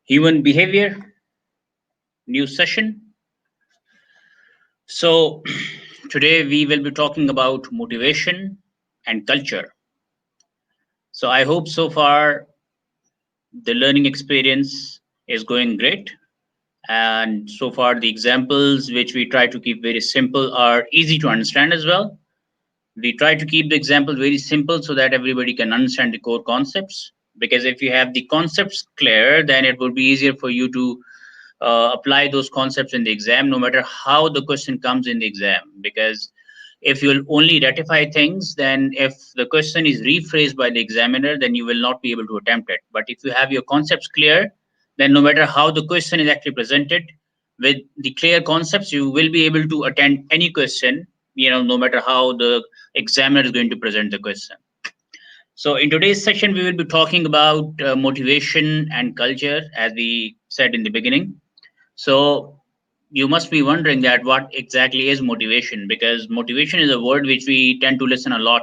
Human behavior, new session. So, today we will be talking about motivation and culture. So, I hope so far the learning experience is going great. And so far, the examples which we try to keep very simple are easy to understand as well. We try to keep the example very simple so that everybody can understand the core concepts. Because if you have the concepts clear, then it would be easier for you to apply those concepts in the exam, no matter how the question comes in the exam. Because if you'll only ratify things, then if the question is rephrased by the examiner, then you will not be able to attempt it. But if you have your concepts clear, then no matter how the question is actually presented, with the clear concepts, you will be able to attend any question, no matter how the examiner is going to present the question. So, in today's session, we will be talking about motivation and culture, as we said in the beginning. So you must be wondering that what exactly is motivation, because motivation is a word which we tend to listen a lot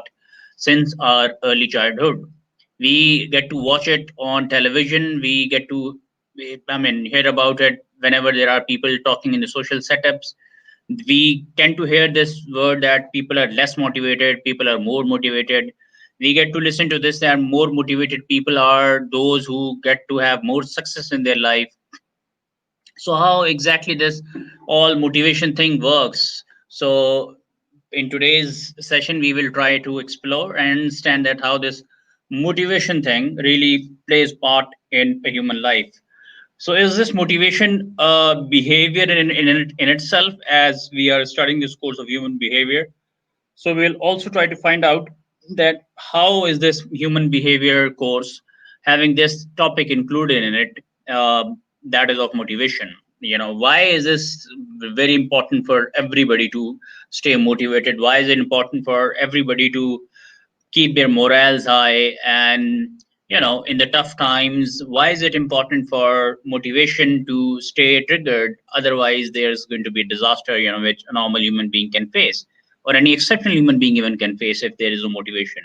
since our early childhood. We get to watch it on television. We get to, I mean, hear about it whenever there are people talking in the social setups. We tend to hear this word that people are less motivated, people are more motivated. We get to listen to this that more motivated people are those who get to have more success in their life. So how exactly this all motivation thing works? So in today's session we will try to explore and understand that how this motivation thing really plays part in a human life. So is this motivation a behavior in itself, as we are studying this course of human behavior? So we'll also try to find out that how is this human behavior course having this topic included in it, that is of motivation. Why is this very important for everybody to stay motivated? Why is it important for everybody to keep their morals high? And in the tough times, why is it important for motivation to stay triggered? Otherwise there's going to be a disaster, which a normal human being can face, or any exceptional human being even can face if there is no motivation.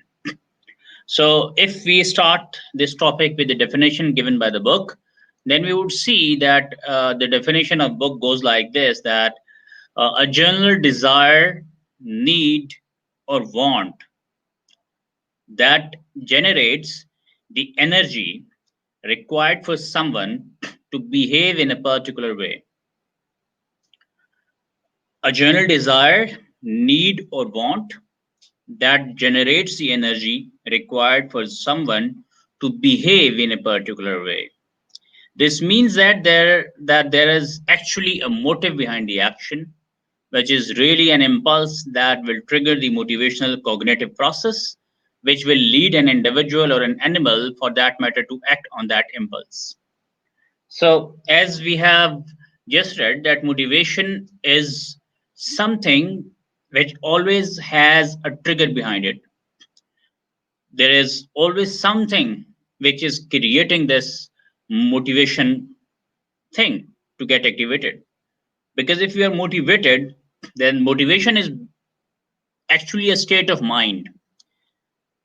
So if we start this topic with the definition given by the book, then we would see that the definition of book goes like this: that a general desire, need, or want that generates the energy required for someone to behave in a particular way. A general desire, need, or want that generates the energy required for someone to behave in a particular way. This means that there is actually a motive behind the action, which is really an impulse that will trigger the motivational cognitive process, which will lead an individual or an animal, for that matter, to act on that impulse. So, as we have just read, that motivation is something which always has a trigger behind it. There is always something which is creating this motivation thing to get activated. Because if you are motivated, then motivation is actually a state of mind,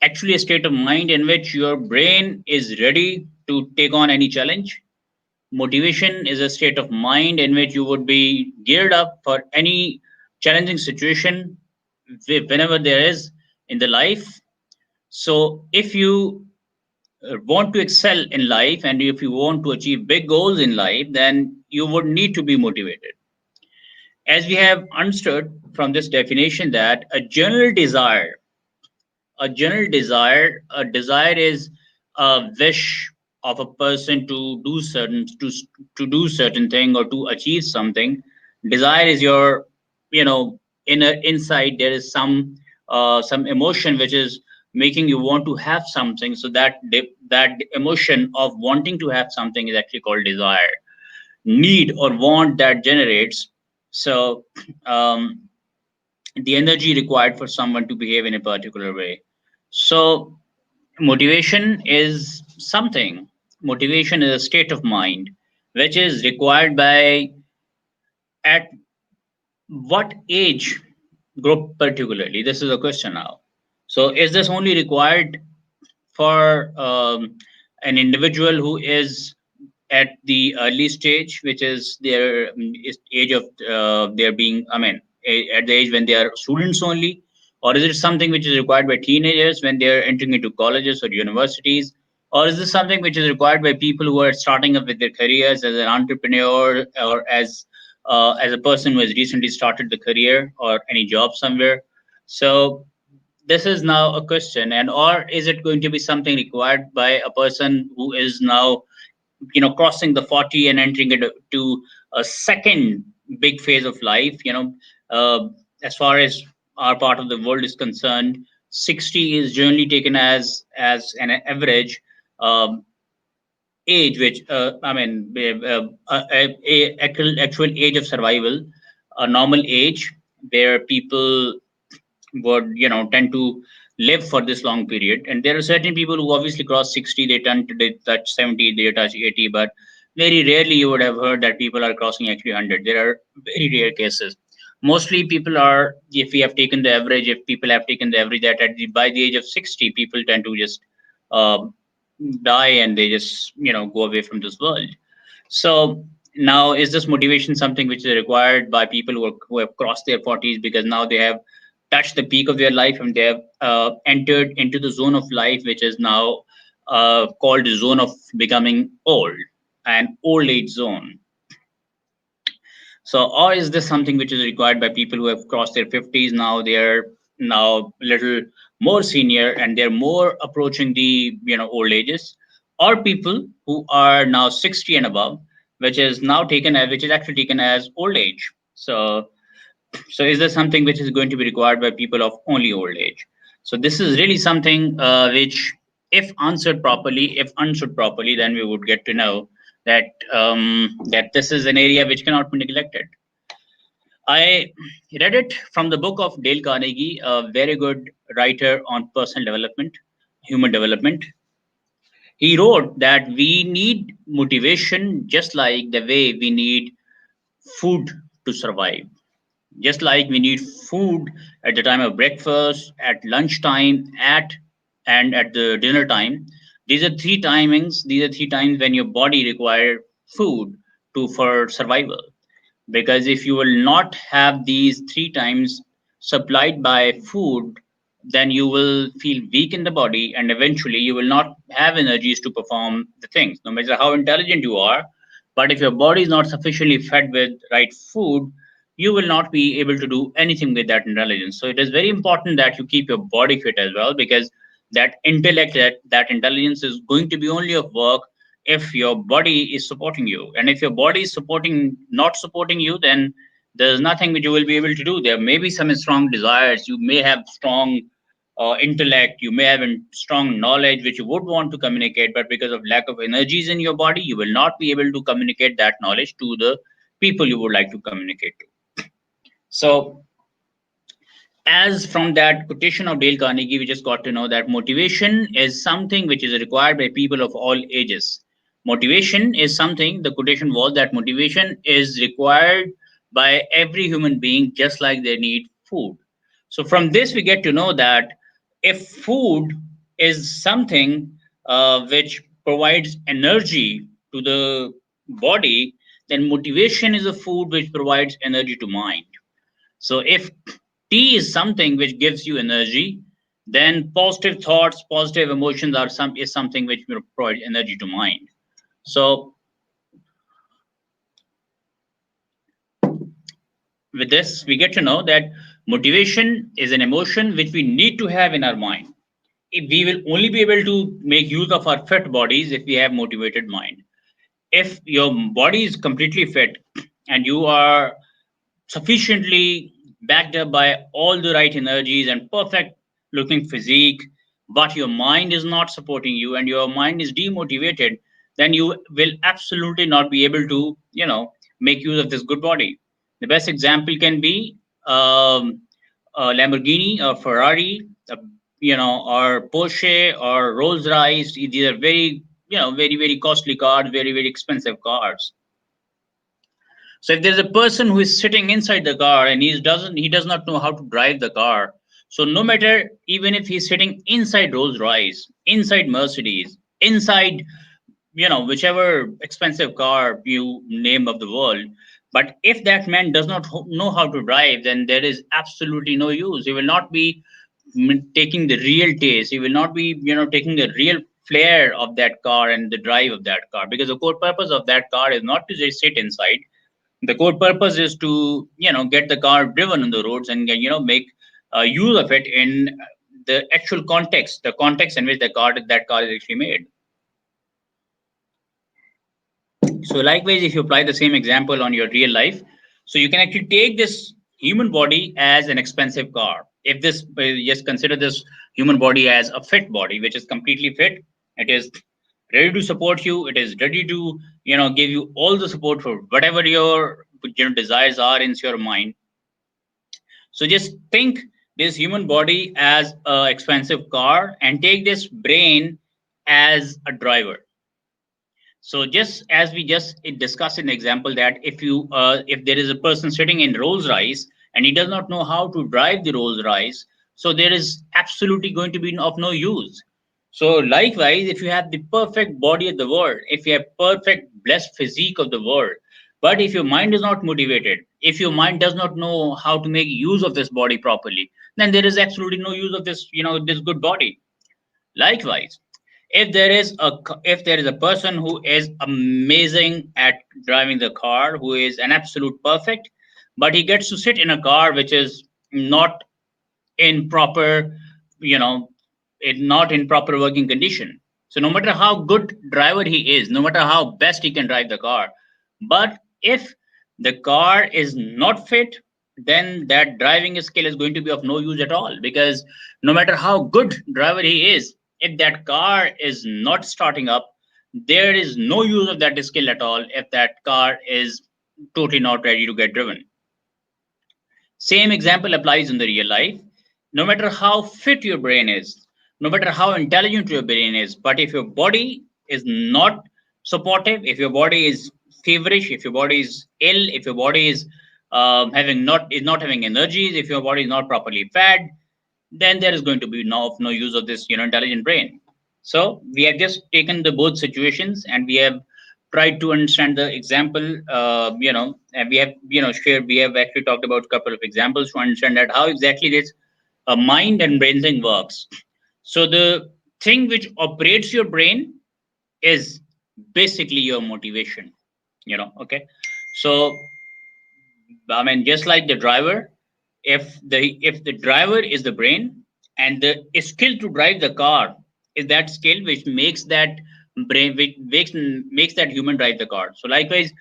actually a state of mind in which your brain is ready to take on any challenge. Motivation is a state of mind in which you would be geared up for any challenging situation whenever there is in the life. So if you want to excel in life, and if you want to achieve big goals in life, then you would need to be motivated. As we have understood from this definition, that a desire is a wish of a person to do certain thing or to achieve something. Desire is your, inner inside. There is some emotion which is making you want to have something. So that emotion of wanting to have something is actually called desire. Need or want that generates, so the energy required for someone to behave in a particular way. So motivation is something. Motivation is a state of mind which is required by, at what age group particularly? This is a question now. So is this only required for an individual who is at the early stage, which is their age of their being, I mean, at the age when they are students only? Or is it something which is required by teenagers when they are entering into colleges or universities? Or is this something which is required by people who are starting up with their careers as an entrepreneur, or as a person who has recently started the career or any job somewhere? So this is now a question, and or is it going to be something required by a person who is now, crossing the 40 and entering into a second big phase of life? uh, as far as our part of the world is concerned, 60 is generally taken as an average um, age, which I mean, actual age of survival, a normal age where people would, tend to live for this long period. And there are certain people who obviously cross 60, they touch 70, they touch 80, but very rarely you would have heard that people are crossing actually 100. There are very rare cases. Mostly people are, if we have taken the average, if people have taken the average, that by the age of 60 people tend to just um die, and they just, go away from this world. So now, is this motivation something which is required by people who have crossed their 40s, because now they have touched the peak of their life, and they have entered into the zone of life which is now called the zone of becoming old, an old age zone? So, or is this something which is required by people who have crossed their 50s? Now they are now a little more senior, and they're more approaching the, old ages, or people who are now 60 and above, which is actually taken as old age. So is this something which is going to be required by people of only old age? So this is really something which, if answered properly, if understood properly, then we would get to know that that this is an area which cannot be neglected. I read it from the book of Dale Carnegie, a very good writer on personal development, human development. He wrote that we need motivation just like the way we need food to survive. Just like we need food at the time of breakfast, at lunchtime, and at the dinner time. These are three timings. These are three times when your body require food to for survival. Because if you will not have these three times supplied by food, then you will feel weak in the body, and eventually you will not have energies to perform the things, no matter how intelligent you are. But if your body is not sufficiently fed with right food, you will not be able to do anything with that intelligence. So it is very important that you keep your body fit as well, because that intellect, that intelligence is going to be only of work if your body is supporting you. And if your body is not supporting you, then there's nothing which you will be able to do. There may be some strong desires, you may have strong intellect, you may have strong knowledge which you would want to communicate, but because of lack of energies in your body, you will not be able to communicate that knowledge to the people you would like to communicate to. So, as from that quotation of Dale Carnegie, we just got to know that motivation is something which is required by people of all ages. Motivation is something, the quotation was that motivation is required by every human being, just like they need food. So, from this, we get to know that if food is something which provides energy to the body, then motivation is a food which provides energy to mind. So if tea is something which gives you energy, then positive thoughts, positive emotions is something which will provide energy to mind. So with this, we get to know that motivation is an emotion which we need to have in our mind. If we will only be able to make use of our fit bodies if we have motivated mind. If your body is completely fit and you are sufficiently backed up by all the right energies and perfect looking physique, but your mind is not supporting you and your mind is demotivated, then you will absolutely not be able to, make use of this good body. The best example can be a Lamborghini, a Ferrari, or Porsche or Rolls Royce. These are very, very, very costly cars, very, very expensive cars. So if there's a person who is sitting inside the car and he does not know how to drive the car. So no matter, even if he's sitting inside Rolls Royce, inside Mercedes, inside whichever expensive car you name of the world. But if that man does not know how to drive, then there is absolutely no use. He will not be taking the real taste. He will not be, taking the real flair of that car and the drive of that car, because the core purpose of that car is not to just sit inside. The core purpose is to, get the car driven on the roads and, make use of it in the actual context, the context in which that car is actually made. So likewise, if you apply the same example on your real life, so you can actually take this human body as an expensive car. If this, just consider this human body as a fit body, which is completely fit. It is ready to support you. It is ready to, give you all the support for whatever your, desires are in your mind. So just think this human body as a expensive car and take this brain as a driver. So just as we just discussed an example that if there is a person sitting in Rolls Royce and he does not know how to drive the Rolls Royce, so there is absolutely going to be of no use. So likewise, if you have the perfect body of the world, if you have perfect blessed physique of the world, but if your mind is not motivated, if your mind does not know how to make use of this body properly, then there is absolutely no use of this, this good body. Likewise, if there is a person who is amazing at driving the car, who is an absolute perfect, but he gets to sit in a car which is not in proper, you know not in proper working condition. So no matter how good driver he is, no matter how best he can drive the car, but if the car is not fit, then that driving skill is going to be of no use at all, because no matter how good driver he is, if that car is not starting up, there is no use of that skill at all if that car is totally not ready to get driven. Same example applies in the real life. No matter how fit your brain is, no matter how intelligent your brain is, but if your body is not supportive, if your body is feverish, if your body is ill, if your body is not having energies, if your body is not properly fed, then there is going to be no use of this intelligent brain. So we have just taken the both situations and we have tried to understand the example, and we have shared, we have actually talked about a couple of examples to understand that how exactly this mind and brain thing works. So the thing which operates your brain is basically your motivation. Okay. So I mean, just like the driver, if the driver is the brain and the skill to drive the car is that skill which makes that brain, which makes that human drive the car. So likewise,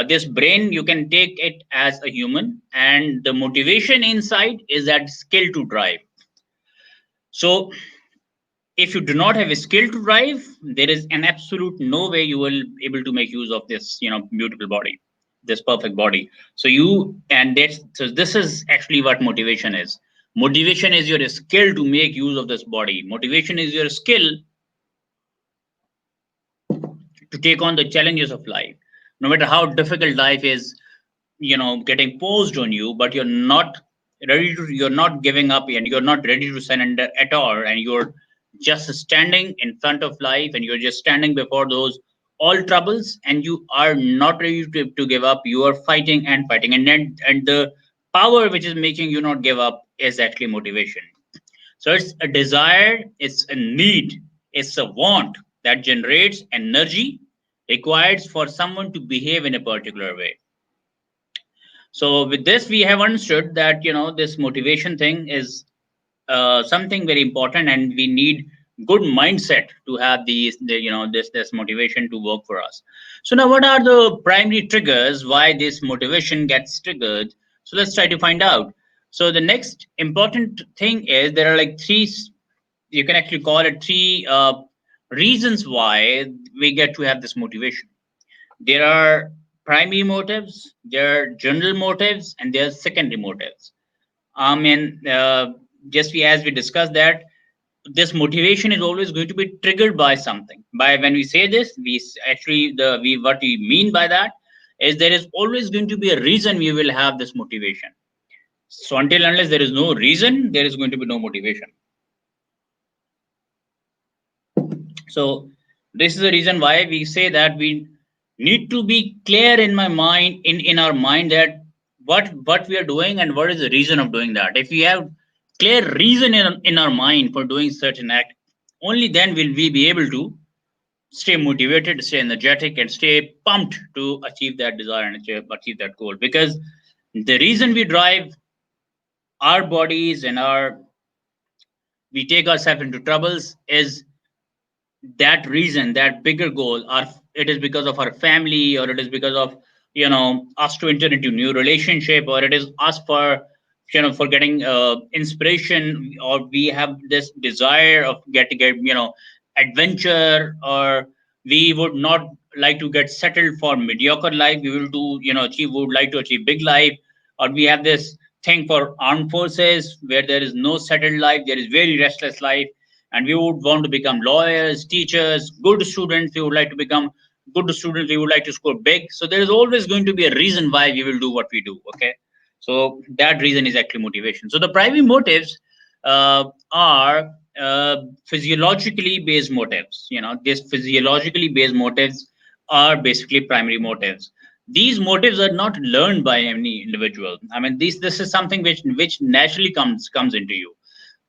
this brain, you can take it as a human, and the motivation inside is that skill to drive. So if you do not have a skill to drive, there is an absolute no way you will able to make use of this beautiful body, this perfect body. So this is actually what motivation is. Motivation is your skill to make use of this body. Motivation is your skill to take on the challenges of life, no matter how difficult life is, getting posed on you, but you're not giving up and you're not ready to surrender at all, and you're just standing in front of life and you're just standing before those all troubles, and you are not ready to give up. You are fighting and fighting, and the power which is making you not give up is actually motivation. So it's a desire, it's a need, it's a want that generates energy required for someone to behave in a particular way. So with this, we have understood that this motivation thing is something very important, and we need good mindset to have this motivation to work for us. So now, what are the primary triggers why this motivation gets triggered? So let's try to find out. So the next important thing is there are like three. You can actually call it three reasons why we get to have this motivation. There are primary motives, there are general motives, and there are secondary motives. Just as we discussed that this motivation is always going to be triggered by something. By when we say this, we actually the we what we mean by that is there is always going to be a reason we will have this motivation. So until unless there is no reason, there is going to be no motivation. So This is the reason why we say that we need to be clear in my mind, in our mind, that what we are doing and what is the reason of doing that. If we have clear reason in our mind for doing certain act, only then will we be able to stay motivated, stay energetic, and stay pumped to achieve that desire and achieve that goal. Because the reason we drive our bodies and our we take ourselves into troubles is that reason, that bigger goal, or it is because of our family, or it is because of us to enter into new relationship, or it is us for for getting inspiration, or we have this desire of get adventure, or we would not like to get settled for mediocre life. We will do achieve would like to achieve big life, or we have this thing for armed forces where there is no settled life, there is very restless life, and we would want to become lawyers, teachers, good students. We would like to become good students. We would like to score big. So there is always going to be a reason why we will do what we do. Okay, so that reason is actually motivation. So the primary motives are physiologically based motives. These physiologically based motives are basically primary motives. These motives are not learned by any individual. I mean, this is something which naturally comes into you,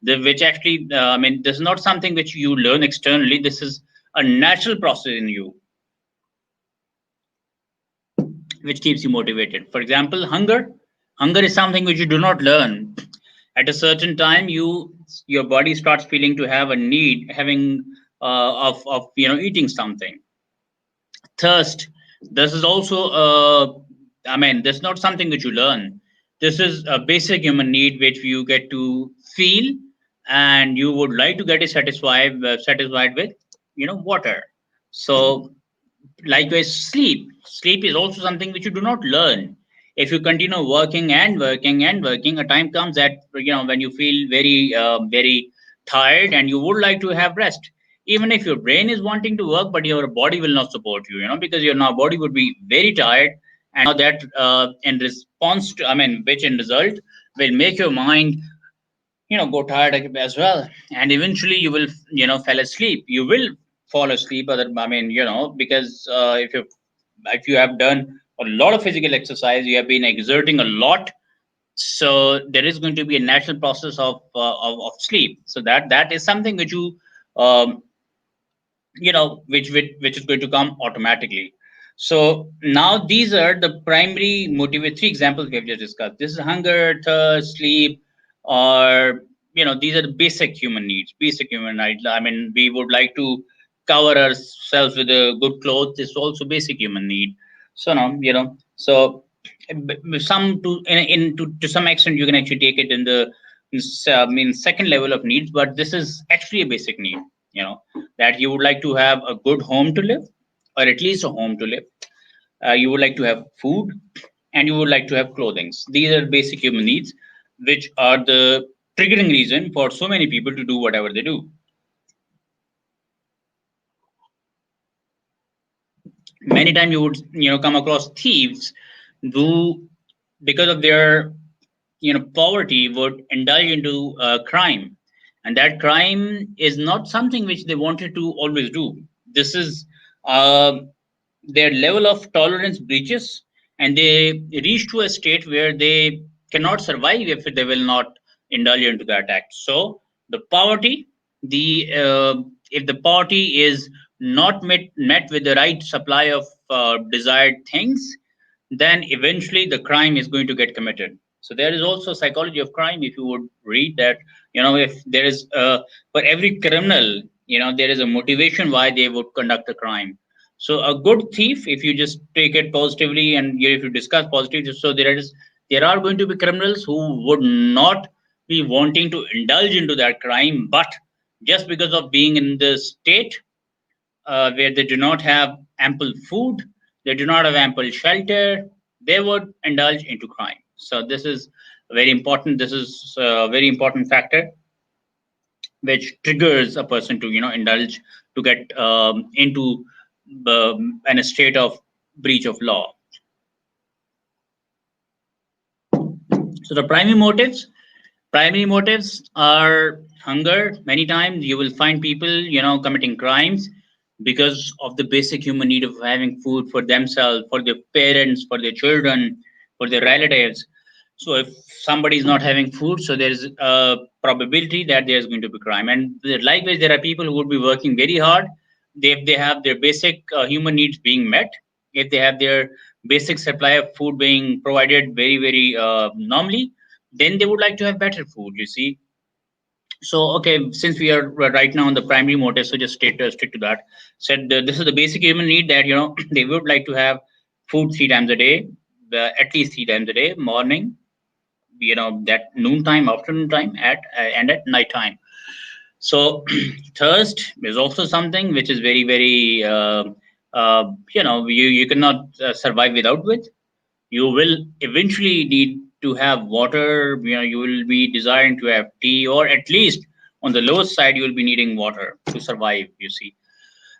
which actually this is not something which you learn externally. This is a natural process in you which keeps you motivated. For example, hunger is something which you do not learn. At a certain time, your body starts feeling to have a need, having of eating something. Thirst, this is also this is not something which you learn. This is a basic human need which you get to feel, and you would like to get it satisfied with water. So likewise, sleep is also something which you do not learn. If you continue working and working and working, a time comes that when you feel very tired and you would like to have rest. Even if your brain is wanting to work, but your body will not support you, because your now body would be very tired, and now that in response to, which in result will make your mind go tired as well, and eventually you will fall asleep. You will fall asleep, other because if you have done a lot of physical exercise, you have been exerting a lot, so there is going to be a natural process of sleep. So that is something which you um, which is going to come automatically. So now these are the primary motivate three examples we have just discussed. This is hunger, thirst, sleep, or these are the basic human needs. Basic human needs. I mean, we would like to cover ourselves with a good clothes. This is also basic human need. So now so some to some extent you can actually take it in the second level of needs, but this is actually a basic need. That you would like to have a good home to live, or at least a home to live. You would like to have food, and you would like to have clothing. These are basic human needs, which are the triggering reason for so many people to do whatever they do. Many times you would come across thieves who, because of their poverty, would indulge into crime, and that crime is not something which they wanted to always do. This is uh, their level of tolerance breaches, and they reach to a state where they cannot survive if they will not indulge into that act. So the poverty, the if the poverty is not met with the right supply of desired things, then eventually the crime is going to get committed. So there is also psychology of crime. If you would read that, if there is for every criminal, there is a motivation why they would conduct a crime. So a good thief, if you just take it positively and if you discuss positively, so there are going to be criminals who would not be wanting to indulge into that crime, but just because of being in the state where they do not have ample food, they do not have ample shelter, they would indulge into crime. So this is very important. This is a very important factor which triggers a person to indulge, to get into in a state of breach of law. So the primary motives are hunger. Many times you will find people committing crimes because of the basic human need of having food for themselves, for their parents, for their children, for their relatives. So if somebody is not having food, so there is a probability that there is going to be crime. And likewise, there are people who would be working very hard. If they have their basic human needs being met, if they have their basic supply of food being provided very normally, then they would like to have better food. You see, so, okay, since we are right now on the primary motive, so just stick to that. Said this is the basic human need that they would like to have food 3 times a day, at least 3 times a day, morning, that noontime, afternoon time, and at night time. So, thirst is also something which is very you cannot survive without with. You will eventually need to have water. You will be desiring to have tea, or at least on the lowest side you will be needing water to survive, you see.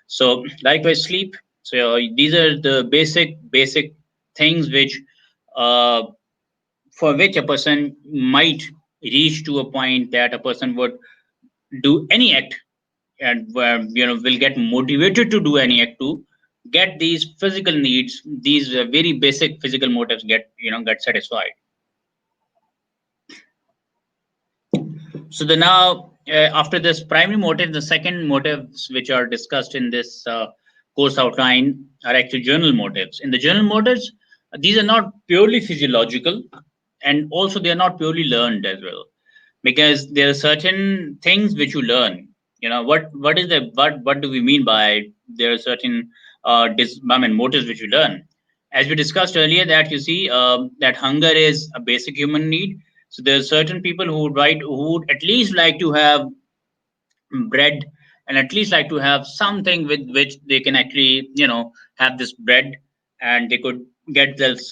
So likewise sleep. So these are the basic things which uh, for which a person might reach to a point that a person would do any act, and will get motivated to do any act to get these physical needs, these very basic physical motives get satisfied. So the now after this primary motive, the second motives which are discussed in this course outline are actually journal motives. In the journal motives, these are not purely physiological, and also they are not purely learned as well, because there are certain things which you learn. What is the what do we mean by there are certain motives which you learn, as we discussed earlier, that you see that hunger is a basic human need. So there are certain people who would at least like to have bread, and at least like to have something with which they can actually have this bread, and they could get themselves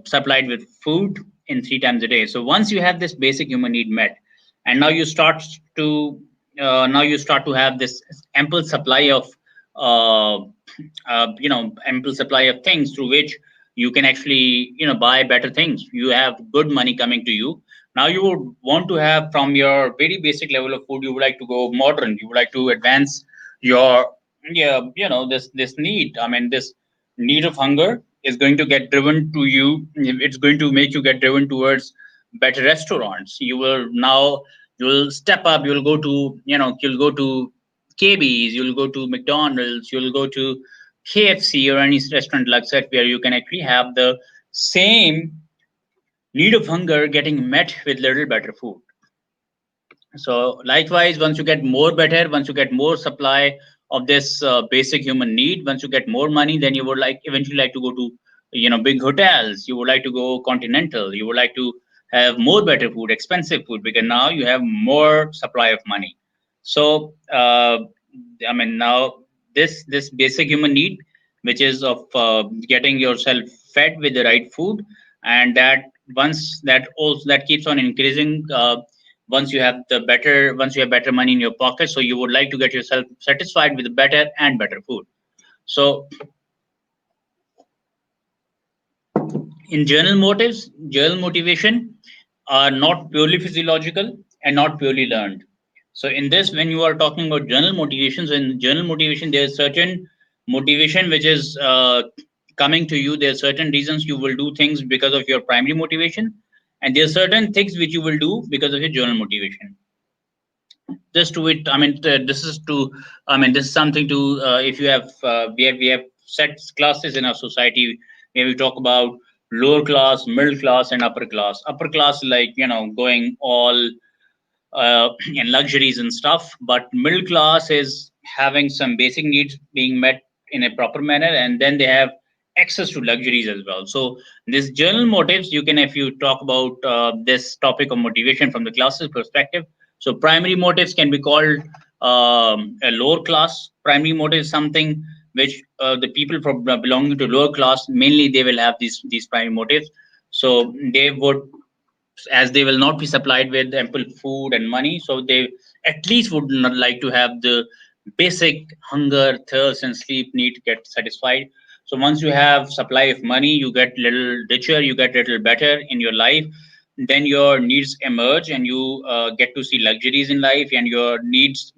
supplied with food in 3 times a day. So once you have this basic human need met, and now you start to have this ample supply of uh, ample supply of things through which you can actually buy better things. You have good money coming to you. Now you would want to have, from your very basic level of food, you would like to go modern, you would like to advance your, yeah, this need, I mean, this need of hunger is going to get driven to you. It's going to make you get driven towards better restaurants. You will step up, you'll go to you'll go to KB's, you'll go to McDonald's, you'll go to KFC or any restaurant like that, where you can actually have the same need of hunger getting met with little better food. So likewise, once you get more better, once you get more supply of this basic human need, once you get more money, then you would eventually like to go to big hotels. You would like to go continental. You would like to have more better food, expensive food, because now you have more supply of money. So I mean, now this basic human need, which is of getting yourself fed with the right food, and that once that also that keeps on increasing. Once you have better money in your pocket, so you would like to get yourself satisfied with better and better food. So in journal motivation are not purely physiological and not purely learned. So in this, when you are talking about journal motivations, in journal motivation, there's certain motivation which is coming to you. There are certain reasons you will do things because of your primary motivation, and there are certain things which you will do because of your journal motivation. Just to it, I mean, this is to, I mean, this is something to, if you have we have set classes in our society where we talk about lower class, middle class, and upper class. Upper class, like going all in luxuries and stuff, but middle class is having some basic needs being met in a proper manner, and then they have access to luxuries as well. So these journal motives, you can, if you talk about this topic of motivation from the classes perspective, so primary motives can be called a lower class. Primary motive is something which the people from belonging to lower class, mainly they will have these primary motives. So they would, as they will not be supplied with ample food and money, so they at least would not like to have the basic hunger, thirst, and sleep need get satisfied. So once you have supply of money, you get little richer, you get little better in your life, then your needs emerge, and you get to see luxuries in life, and your needs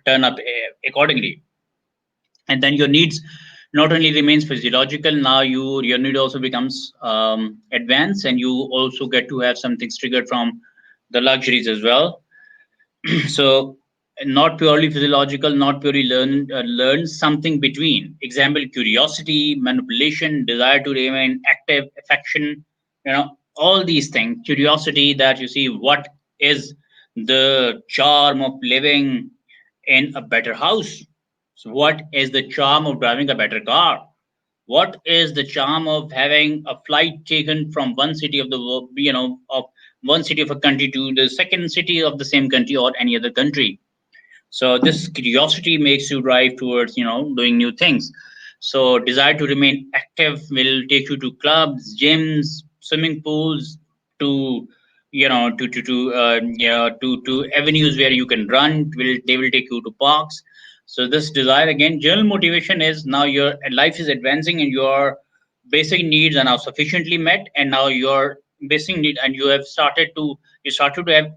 turn up accordingly. And then your needs not only remains physiological, now your need also becomes advanced, and you also get to have some things triggered from the luxuries as well. So not purely physiological, not purely learned, something between. Example: curiosity, manipulation, desire to remain active, affection. All these things. Curiosity, that you see what is the charm of living in a better house. So what is the charm of driving a better car? What is the charm of having a flight taken from one city of the world, of one city of a country to the second city of the same country or any other country? So this curiosity makes you drive towards doing new things. So desire to remain active will take you to clubs, gyms, swimming pools, to to avenues where you can run. They will take you to parks. So this desire, again, general motivation is now your life is advancing and your basic needs are now sufficiently met, and now your basic need, and you started to have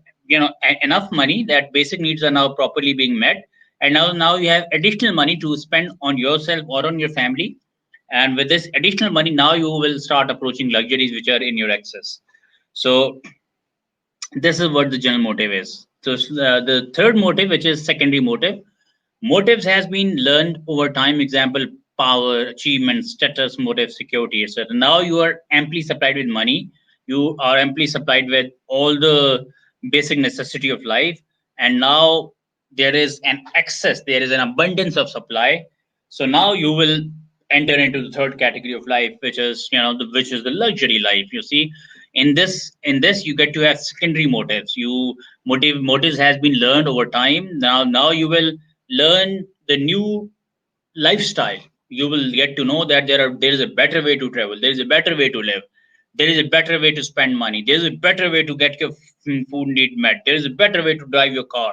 enough money that basic needs are now properly being met, and now you have additional money to spend on yourself or on your family. And with this additional money, now you will start approaching luxuries which are in your access. So this is what the general motive is. So the third motive, which is secondary motive. Motives has been learned over time. Example: power, achievement, status, motive, security, etc. Now you are amply supplied with money. You are amply supplied with all the basic necessity of life, and now there is an excess. There is an abundance of supply. So now you will enter into the third category of life, which is which is the luxury life. You see, in this you get to have secondary motives. Motives has been learned over time. Now you will learn the new lifestyle. You will get to know that there is a better way to travel, there is a better way to live, there is a better way to spend money, there is a better way to get your food need met, there is a better way to drive your car,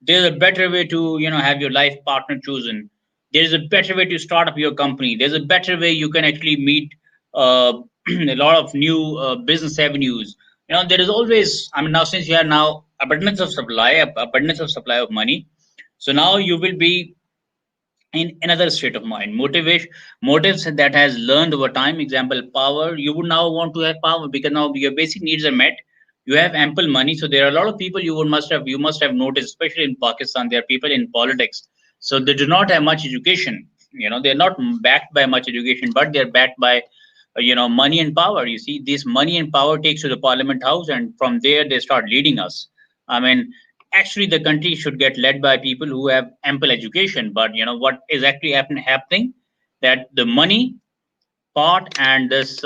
there is a better way to have your life partner chosen, there is a better way to start up your company, there's a better way you can actually meet uh, a lot of new business avenues. There is always, I mean, now since you have now abundance of supply of money, so now you will be in another state of mind. Motives that has learned over time. Example: power. You would now want to have power because now your basic needs are met. You have ample money. So there are a lot of people you must have noticed, especially in Pakistan, there are people in politics. So they do not have much education. They're not backed by much education, but they're backed by money and power. You see, this money and power takes to the parliament house, and from there they start leading us. I mean, actually the country should get led by people who have ample education, but what is actually happening, that the money part and this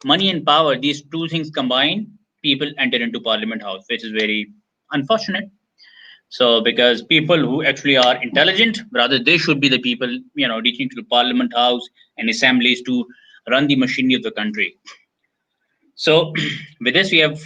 money and power, these two things combined, people enter into parliament house, which is very unfortunate. So because people who actually are intelligent, rather they should be the people reaching to the parliament house and assemblies to run the machinery of the country. So with this, we have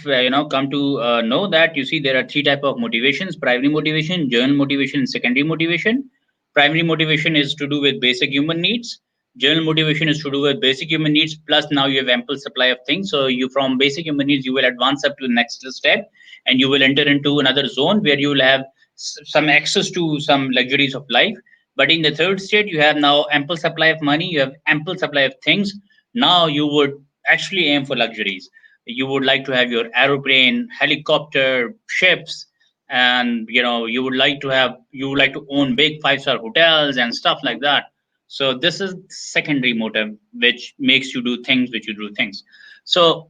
come to know that you see there are three type of motivations: primary motivation, general motivation, and secondary motivation. Primary motivation is to do with basic human needs. General motivation is to do with basic human needs plus now you have ample supply of things. So you, from basic human needs, you will advance up to the next step, and you will enter into another zone where you will have some access to some luxuries of life. But in the third state, you have now ample supply of money, you have ample supply of things. Now you would actually aim for luxuries. You would like to have your aeroplane, helicopter, ships, and you would like to own big five-star hotels and stuff like that. So this is secondary motive, which makes you do things, which you do things. So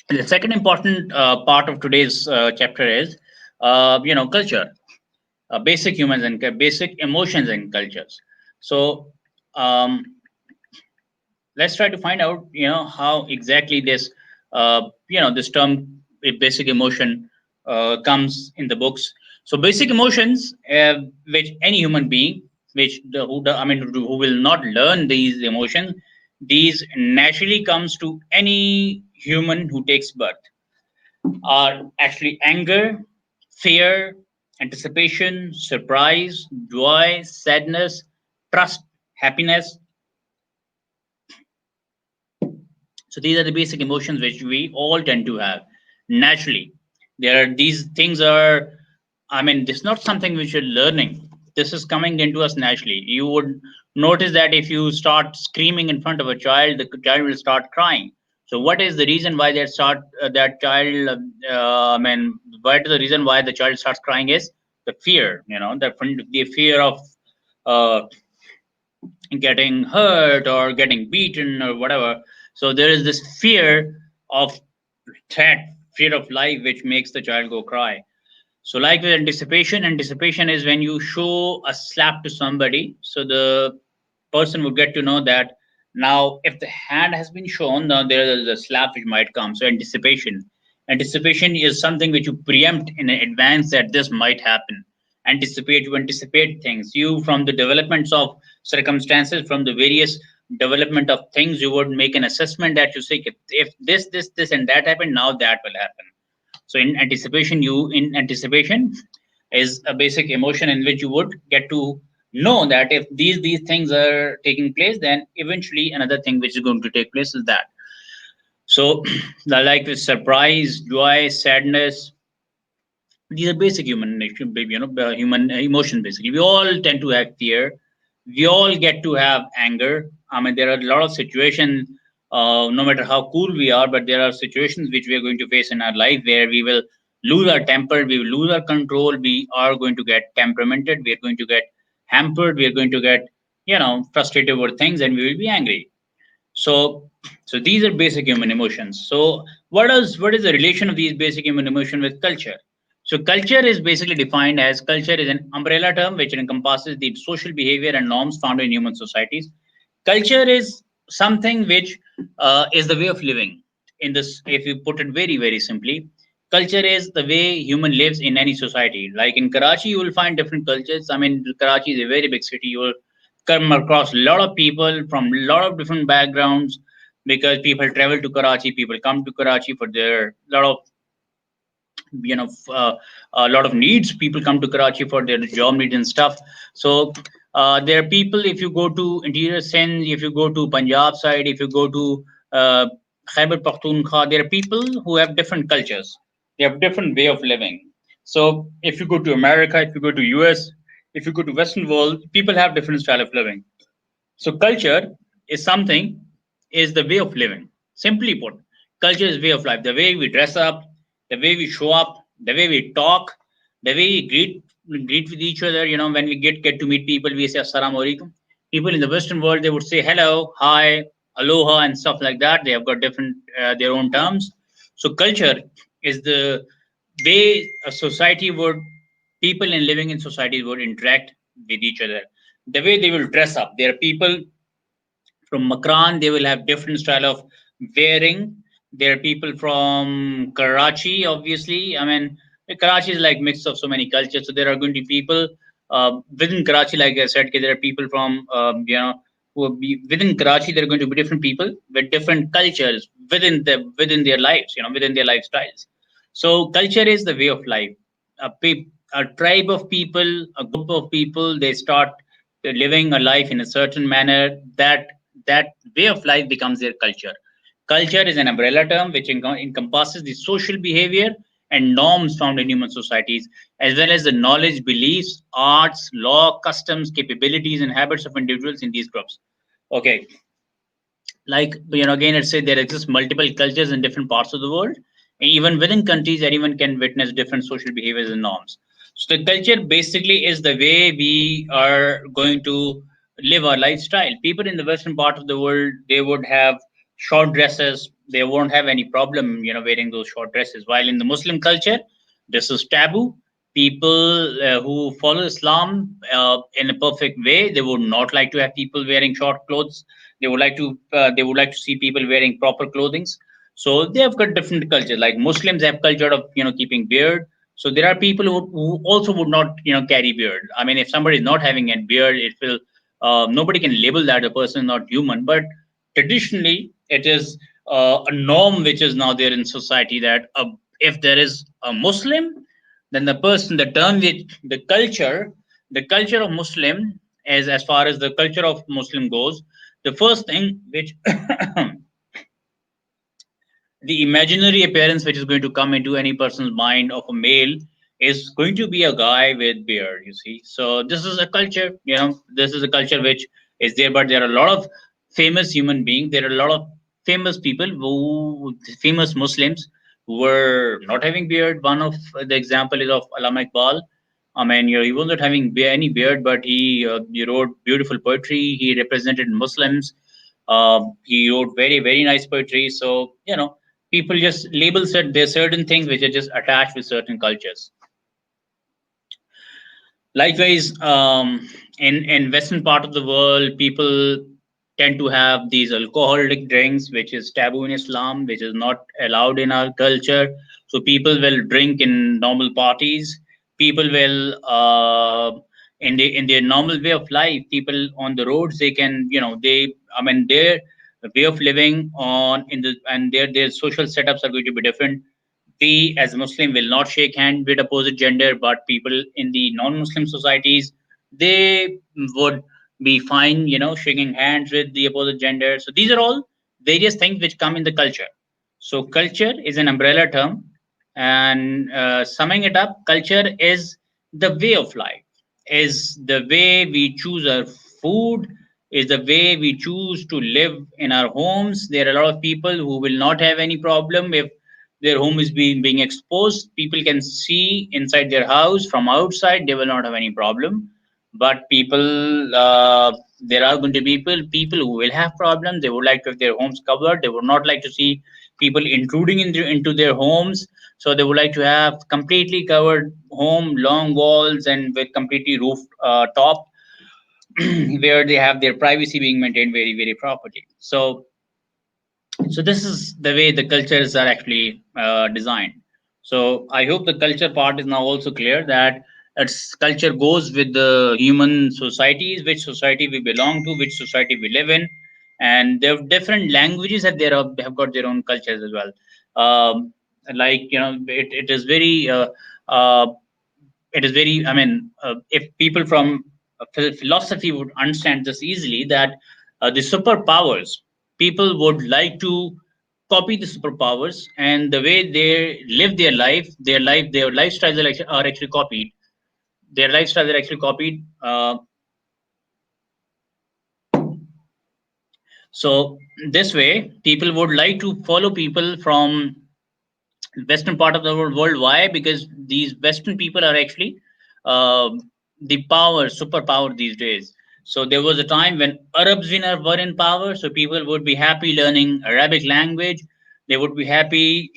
the second important part of today's chapter is culture, basic humans and basic emotions and cultures. So um, let's try to find out how exactly this term basic emotion comes in the books. So basic emotions, which any human being, who will not learn these emotions, these naturally comes to any human who takes birth, are actually anger, fear, anticipation, surprise, joy, sadness, trust, happiness. So these are the basic emotions which we all tend to have naturally. There are these things are I mean, this is not something which you're learning. This is coming into us naturally. You would notice that if you start screaming in front of a child, the child will start crying. So, what is the reason why that child? I mean, what is the reason why the child starts crying is the fear. The fear of uh, getting hurt or getting beaten or whatever. So there is this fear of threat, fear of life, which makes the child go cry. So, like with anticipation, anticipation is when you show a slap to somebody, so the person would get to know that now, if the hand has been shown, now there is a slap which might come. So, anticipation is something which you preempt in advance that this might happen. You anticipate things. You, from the developments of circumstances, from the various development of things, you would make an assessment that you say, if this, and that happened, now that will happen. So in anticipation is a basic emotion in which you would get to know that if these things are taking place, then eventually another thing which is going to take place is that. So like with surprise, joy, sadness, these are basic human nature, human emotion. Basically, we all tend to have fear. We all get to have anger. I mean, there are a lot of situations. No matter how cool we are, but there are situations which we are going to face in our life where we will lose our temper, we will lose our control, we are going to get temperamented, we are going to get hampered, we are going to get frustrated over things, and we will be angry. So so these are basic human emotions. So what is the relation of these basic human emotion with culture? So culture is basically defined as culture is an umbrella term which encompasses the social behavior and norms found in human societies. Culture is something which is the way of living. In this, if you put it very simply, culture is the way human lives in any society. Like in Karachi, you will find different cultures. I mean, Karachi is a very big city. You will come across a lot of people from a lot of different backgrounds because people travel to Karachi, people come to Karachi for their lot of you know f- uh, a lot of needs. People come to Karachi for their job needs and stuff. So there are people, if you go to interior Sindh, if you go to Punjab side, if you go to uh, Khyber Pakhtunkhwa, there are people who have different cultures, they have different way of living. So if you go to America, if you go to US, if you go to Western world, people have different style of living. So culture is something, is the way of living. Simply put, culture is way of life. The way we dress up, the way we show up, the way we talk, the way we greet with each other. When we get to meet people, we say Assalamu alaikum. People in the Western world, they would say hello, hi, aloha, and stuff like that. They have got different their own terms. So culture is the way a society would, people in living in societies would interact with each other. The way they will dress up. There are people from Makran, they will have different style of wearing. There are people from Karachi, obviously. I mean, Karachi is like mix of so many cultures. So there are going to be people within Karachi, like I said, there are people from who will be within Karachi. There are going to be different people with different cultures within their lives, within their lifestyles. So culture is the way of life. A tribe of people, a group of people, they start living a life in a certain manner. That way of life becomes their culture. Culture is an umbrella term which encompasses the social behavior and norms found in human societies, as well as the knowledge, beliefs, arts, law, customs, capabilities, and habits of individuals in these groups. Okay, like again, let's say there exist multiple cultures in different parts of the world, and even within countries, anyone can witness different social behaviors and norms. So the culture basically is the way we are going to live our lifestyle. People in the western part of the world, they would have short dresses. They won't have any problem wearing those short dresses, while in the Muslim culture this is taboo. People who follow Islam in a perfect way, they would not like to have people wearing short clothes. They would like to see people wearing proper clothings. So they have got different cultures. Like Muslims have culture of keeping beard. So there are people who also would not carry beard. I mean, if somebody is not having a beard, it will nobody can label that a person is not human. But traditionally, it is a norm which is now there in society that if there is a Muslim, then the person, the term, the culture of Muslim, as far as the culture of Muslim goes, the first thing which the imaginary appearance which is going to come into any person's mind of a male is going to be a guy with beard, you see. So this is a culture, this is a culture which is there, but there are a lot of famous human beings. There are a lot of famous people who, famous Muslims who were not having beard. One of the example is of Allama Iqbal. I mean, he was not having any beard, but he wrote beautiful poetry. He represented Muslims. He wrote very, very nice poetry. So, people just label there's certain things which are just attached with certain cultures. Likewise, in Western part of the world, people tend to have these alcoholic drinks, which is taboo in Islam, which is not allowed in our culture. So people will drink in normal parties. People will, in their normal way of life, people on the roads, they can, I mean, their way of living on in the and their social setups are going to be different. We as Muslim will not shake hand with opposite gender, but people in the non-Muslim societies, they would be fine, shaking hands with the opposite gender. So these are all various things which come in the culture. So culture is an umbrella term, and summing it up, culture is the way of life, is the way we choose our food, is the way we choose to live in our homes. There are a lot of people who will not have any problem if their home is being exposed. People can see inside their house from outside, they will not have any problem. But people, there are going to be people who will have problems. They would like to have their homes covered. They would not like to see people intruding into their homes. So they would like to have completely covered home, long walls, and with completely roof top, where they have their privacy being maintained very, very properly. So this is the way the cultures are actually designed. So I hope the culture part is now also clear, that its culture goes with the human societies, which society we belong to, which society we live in, and there are different languages that have got their own cultures as well. Like, it is very uh, I mean, if people from philosophy would understand this easily, that the superpowers, people would like to copy the superpowers, and the way they live their lifestyles are actually copied. Their lifestyles are actually copied. So this way, people would like to follow people from western part of the world. Why? Because these western people are actually uh, the superpower these days. So there was a time when Arabs were in power, so people would be happy learning Arabic language. They would be happy,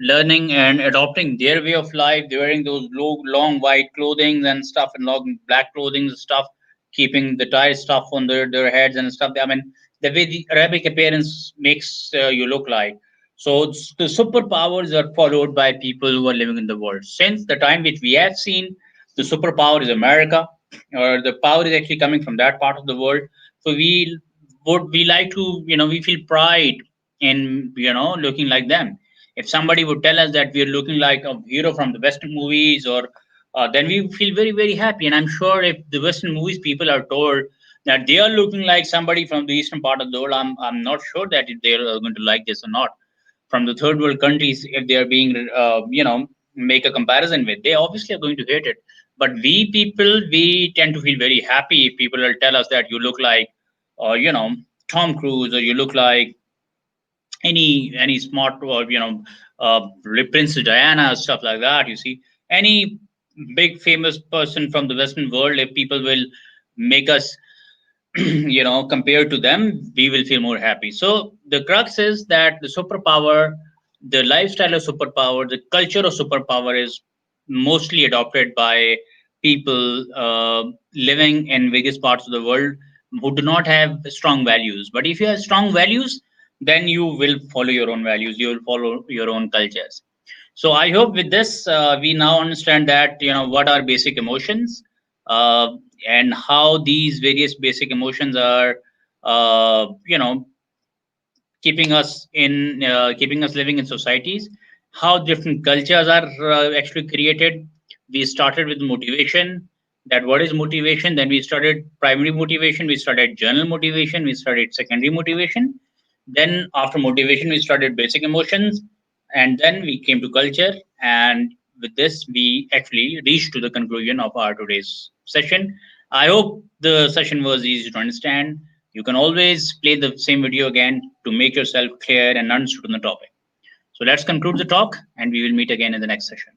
learning and adopting their way of life. They wearing those long white clothing and stuff, and long black clothing and stuff, keeping the tie stuff on their heads and stuff. I mean, the way the Arabic appearance makes you look like. So the superpowers are followed by people who are living in the world. Since the time which we have seen, the superpower is America, or the power is actually coming from that part of the world. So we like to, we feel pride in, looking like them. If somebody would tell us that we are looking like a hero from the Western movies, or then we feel very, very happy. And I'm sure if the Western movies people are told that they are looking like somebody from the eastern part of the world, I'm not sure that if they are going to like this or not. From the third world countries, if they are being make a comparison with, they obviously are going to hate it. But we people, we tend to feel very happy if people will tell us that you look like Tom Cruise, or you look like any smart, or Princess Diana, stuff like that, you see. Any big famous person from the Western world, if people will make us compared to them, we will feel more happy. So the crux is that the superpower, the lifestyle of superpower, the culture of superpower is mostly adopted by people living in various parts of the world who do not have strong values. But if you have strong values, then you will follow your own values, you will follow your own cultures. So I hope with this, we now understand that, what are basic emotions, uh, and how these various basic emotions are, keeping us living in societies. How different cultures are actually created. We started with motivation. That what is motivation? Then we started primary motivation. We started general motivation. We started secondary motivation. Then after motivation, we started basic emotions, and then we came to culture. And with this, we actually reach to the conclusion of our today's session. I hope the session was easy to understand. You can always play the same video again to make yourself clear and understood on the topic. So let's conclude the talk and we will meet again in the next session.